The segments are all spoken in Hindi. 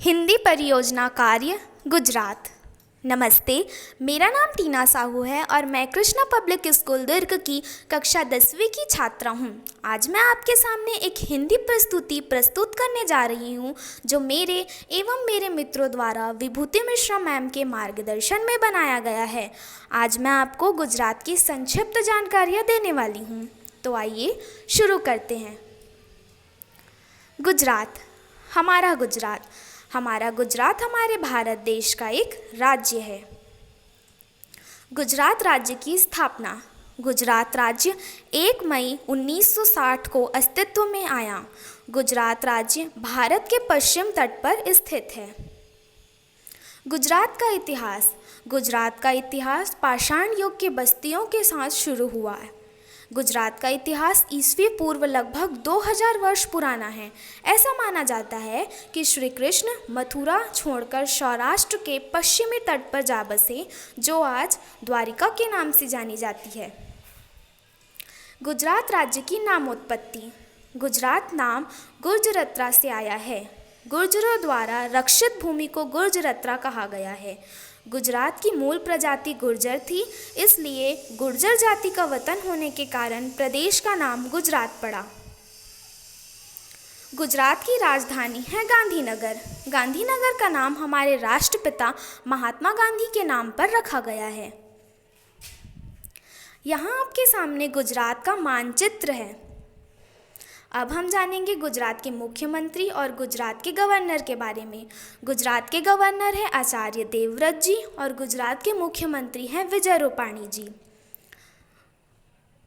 हिंदी परियोजना कार्य गुजरात। नमस्ते, मेरा नाम टीना साहू है और मैं कृष्णा पब्लिक स्कूल दुर्ग की कक्षा 10वीं की छात्रा हूँ। आज मैं आपके सामने एक हिंदी प्रस्तुति प्रस्तुत करने जा रही हूँ जो मेरे एवं मेरे मित्रों द्वारा विभूति मिश्रा मैम के मार्गदर्शन में बनाया गया है। आज मैं आपको गुजरात की संक्षिप्त जानकारियाँ देने वाली हूँ, तो आइए शुरू करते हैं। गुजरात, हमारा गुजरात हमारे भारत देश का एक राज्य है। गुजरात राज्य की स्थापना। गुजरात राज्य 1 मई 1960 को अस्तित्व में आया। गुजरात राज्य भारत के पश्चिम तट पर स्थित है। गुजरात का इतिहास। गुजरात का इतिहास पाषाण युग के बस्तियों के साथ शुरू हुआ है। गुजरात का इतिहास ईस्वी पूर्व लगभग 2000 वर्ष पुराना है। ऐसा माना जाता है कि श्री कृष्ण मथुरा छोड़कर सौराष्ट्र के पश्चिमी तट पर जा बसे, जो आज द्वारिका के नाम से जानी जाती है। गुजरात राज्य की नामोत्पत्ति। गुजरात नाम गुर्जरत्रा से आया है। गुर्जरों द्वारा रक्षित भूमि को गुर्जरत्रा कहा गया है। गुजरात की मूल प्रजाति गुर्जर थी, इसलिए गुर्जर जाति का वतन होने के कारण प्रदेश का नाम गुजरात पड़ा। गुजरात की राजधानी है गांधीनगर। गांधीनगर का नाम हमारे राष्ट्रपिता महात्मा गांधी के नाम पर रखा गया है। यहाँ आपके सामने गुजरात का मानचित्र है। अब हम जानेंगे गुजरात के मुख्यमंत्री और गुजरात के गवर्नर के बारे में। गुजरात के गवर्नर हैं आचार्य देवव्रत जी और गुजरात के मुख्यमंत्री हैं विजय रूपाणी जी।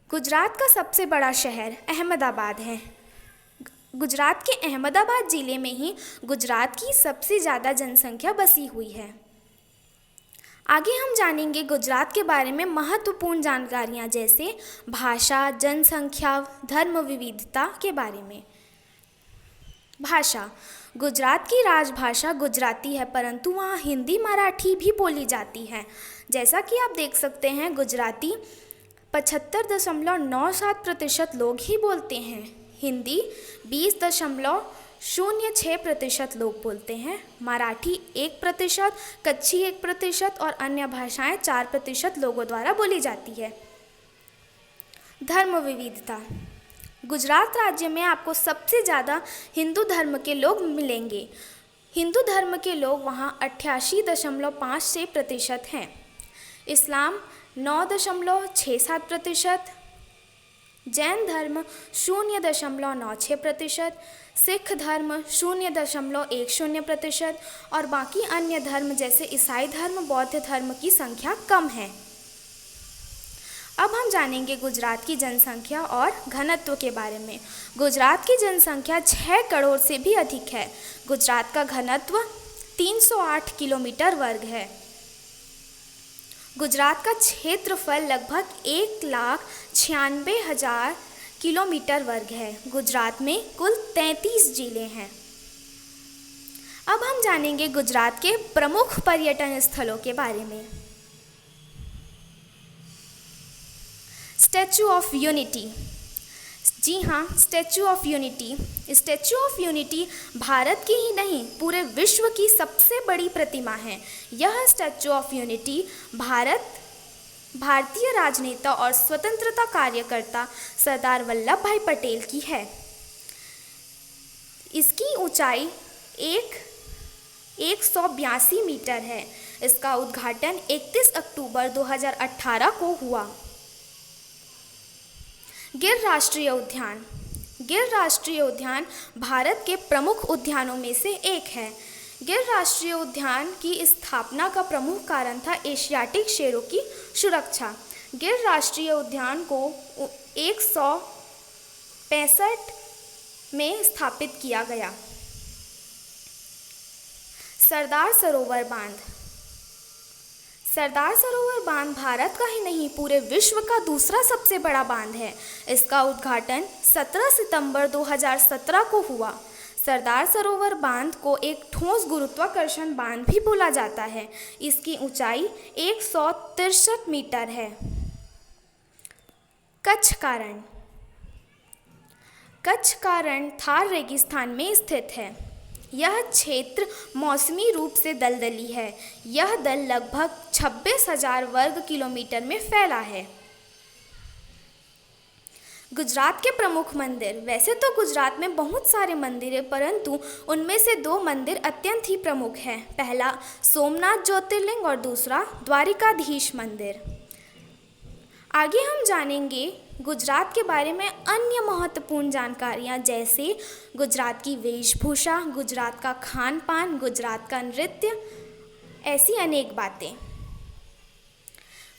गुजरात का सबसे बड़ा शहर अहमदाबाद है। गुजरात के अहमदाबाद जिले में ही गुजरात की सबसे ज़्यादा जनसंख्या बसी हुई है। आगे हम जानेंगे गुजरात के बारे में महत्वपूर्ण जानकारियाँ, जैसे भाषा, जनसंख्या, धर्म विविधता के बारे में। भाषा। गुजरात की राजभाषा गुजराती है, परंतु वहाँ हिंदी, मराठी भी बोली जाती है। जैसा कि आप देख सकते हैं, गुजराती 75.97% लोग ही बोलते हैं। हिंदी 20.06% लोग बोलते हैं। मराठी 1%, कच्छी 1% और अन्य भाषाएं 4% लोगों द्वारा बोली जाती है। धर्म विविधता। गुजरात राज्य में आपको सबसे ज़्यादा हिंदू धर्म के लोग मिलेंगे। हिंदू धर्म के लोग वहाँ 88.56% हैं। इस्लाम 9.67%, जैन धर्म 0.96%, सिख धर्म 0.10% और बाकी अन्य धर्म जैसे ईसाई धर्म, बौद्ध धर्म की संख्या कम है। अब हम जानेंगे गुजरात की जनसंख्या और घनत्व के बारे में। गुजरात की जनसंख्या 6 करोड़ से भी अधिक है। गुजरात का घनत्व 308 किलोमीटर वर्ग है। गुजरात का क्षेत्रफल लगभग 1,96,000 किलोमीटर वर्ग है। गुजरात में कुल 33 जिले हैं। अब हम जानेंगे गुजरात के प्रमुख पर्यटन स्थलों के बारे में। Statue of unity. जी हाँ, statue of unity. Statue of unity Bharat की ही नहीं, पूरे विश्व की सबसे बड़ी प्रतिमा है। यह स्टैचू ऑफ यूनिटी भारतीय राजनेता और स्वतंत्रता कार्यकर्ता सरदार वल्लभ भाई पटेल की है। इसकी ऊंचाई 182 मीटर है। इसका उद्घाटन 31 अक्टूबर 2018 को हुआ। गिर राष्ट्रीय उद्यान। गिर राष्ट्रीय उद्यान भारत के प्रमुख उद्यानों में से एक है। गिर राष्ट्रीय उद्यान की स्थापना का प्रमुख कारण था एशियाटिक शेरों की सुरक्षा। गिर राष्ट्रीय उद्यान को 1965 में स्थापित किया गया। सरदार सरोवर बांध। सरदार सरोवर बांध भारत का ही नहीं, पूरे विश्व का दूसरा सबसे बड़ा बांध है। इसका उद्घाटन 17 सितंबर 2017 को हुआ। सरदार सरोवर बांध को एक ठोस गुरुत्वाकर्षण बांध भी बोला जाता है। इसकी ऊंचाई 163 मीटर है। कच्छ का रण। कच्छ का रण थार रेगिस्तान में स्थित है। यह क्षेत्र मौसमी रूप से दलदली है। यह दल लगभग 26,000 वर्ग किलोमीटर में फैला है। गुजरात के प्रमुख मंदिर। वैसे तो गुजरात में बहुत सारे मंदिर हैं, परंतु उनमें से 2 मंदिर अत्यंत ही प्रमुख हैं। पहला सोमनाथ ज्योतिर्लिंग और दूसरा द्वारिकाधीश मंदिर। आगे हम जानेंगे गुजरात के बारे में अन्य महत्वपूर्ण जानकारियाँ, जैसे गुजरात की वेशभूषा, गुजरात का खान पान, गुजरात का नृत्य, ऐसी अनेक बातें।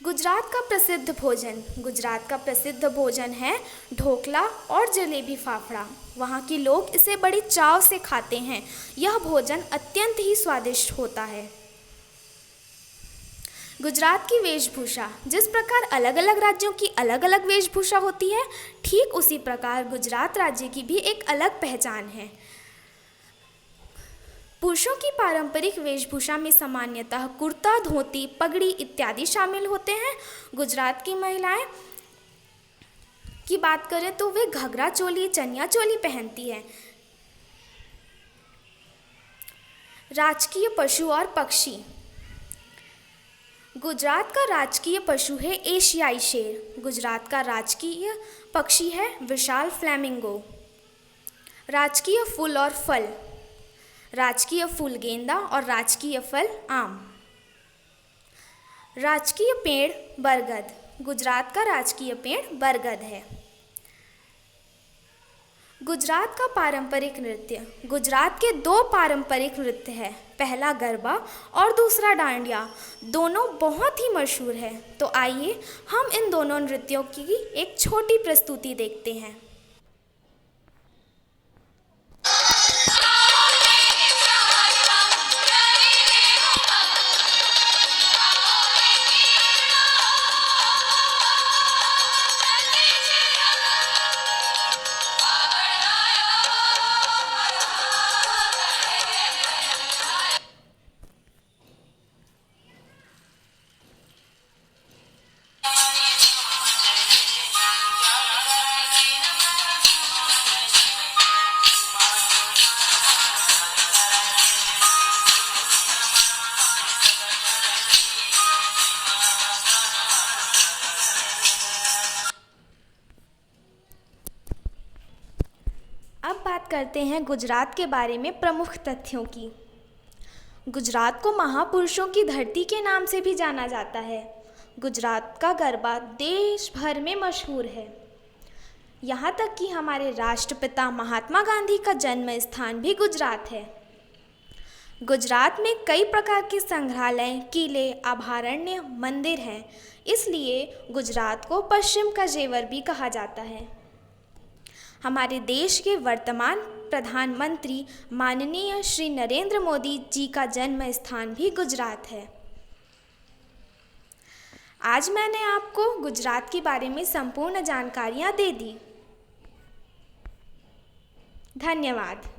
गुजरात का प्रसिद्ध भोजन। गुजरात का प्रसिद्ध भोजन है ढोकला और जलेबी फाफड़ा। वहाँ के लोग इसे बड़ी चाव से खाते हैं। यह भोजन अत्यंत ही स्वादिष्ट होता है। गुजरात की वेशभूषा। जिस प्रकार अलग अलग राज्यों की अलग अलग वेशभूषा होती है, ठीक उसी प्रकार गुजरात राज्य की भी एक अलग पहचान है। पुरुषों की पारंपरिक वेशभूषा में सामान्यतः कुर्ता, धोती, पगड़ी इत्यादि शामिल होते हैं। गुजरात की महिलाएं की बात करें तो वे घघरा चोली, चनिया चोली पहनती हैं। राजकीय पशु और पक्षी। गुजरात का राजकीय पशु है एशियाई शेर। गुजरात का राजकीय पक्षी है विशाल फ्लेमिंगो। राजकीय फूल और फल। राजकीय फूल गेंदा और राजकीय फल आम। राजकीय पेड़ बरगद। गुजरात का राजकीय पेड़ बरगद है। गुजरात का पारंपरिक नृत्य। गुजरात के 2 पारंपरिक नृत्य हैं, पहला गरबा और दूसरा डांडिया। दोनों बहुत ही मशहूर है। तो आइए हम इन दोनों नृत्यों की एक छोटी प्रस्तुति देखते हैं। अब बात करते हैं गुजरात के बारे में प्रमुख तथ्यों की। गुजरात को महापुरुषों की धरती के नाम से भी जाना जाता है। गुजरात का गरबा देश भर में मशहूर है। यहाँ तक कि हमारे राष्ट्रपिता महात्मा गांधी का जन्म स्थान भी गुजरात है। गुजरात में कई प्रकार के संग्रहालय, किले, अभयारण्य, मंदिर हैं। इसलिए गुजरात को पश्चिम का जेवर भी कहा जाता है। हमारे देश के वर्तमान प्रधानमंत्री माननीय श्री नरेंद्र मोदी जी का जन्म स्थान भी गुजरात है। आज मैंने आपको गुजरात के बारे में संपूर्ण जानकारियाँ दे दी। धन्यवाद।